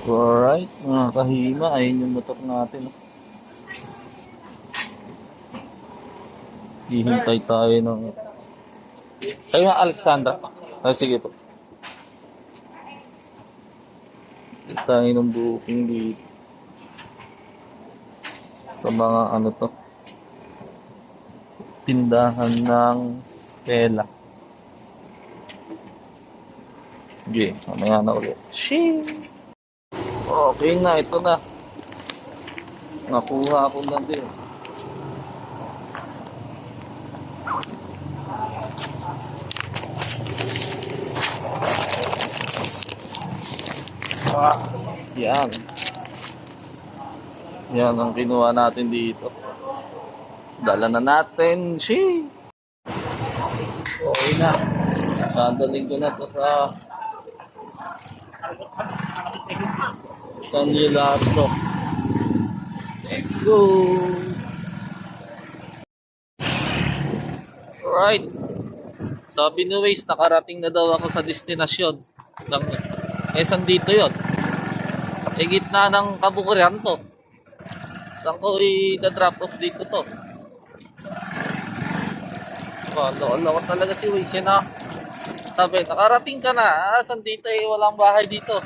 Alright, mga kahima, ayun yung motor natin. Hihintay tayo ng... Ay, mga Alexandra. Ay, sige po. Hintay tayo ng booking dito. Sa mga ano to. Tindahan ng tela. Okay, mamaya na ulit. Shee! Okay na, ito na. Nakuha ko na din. Yan. Yan ang kinuha natin dito. Dala na natin. Shee! Okay na. Dadalhin ko na to sa San Gelato. Let's go! Alright. Sabi ni Waze, nakarating na daw ako sa destinasyon. Saan dito yun? Gitna ng Kabukurihan to. Saan ko i-drop off dito to? Loko talaga si Waze yun ah. Sabi, nakarating ka na. Saan dito walang bahay dito.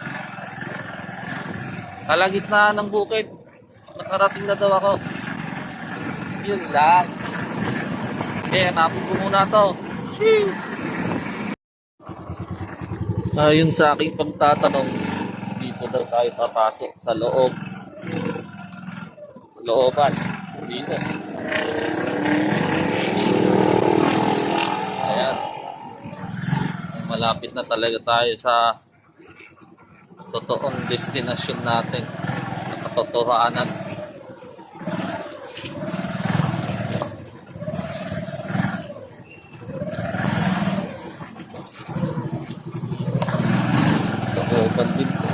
Kalagitna ng bukid. Nakarating na daw ako. Yun lang. Hanapin ko muna to. Ayun sa aking pagtatanong, dito daw tayo papasok sa loob. Looban. Dito. Ayan. Malapit na talaga tayo sa totoong destinasyon natin. Katotohanan. Looban din po.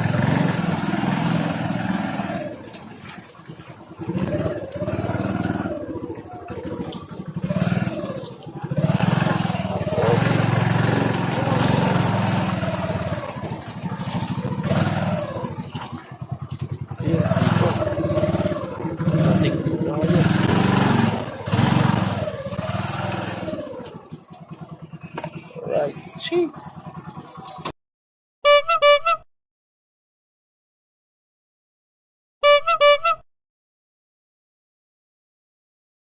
Right. Sheep.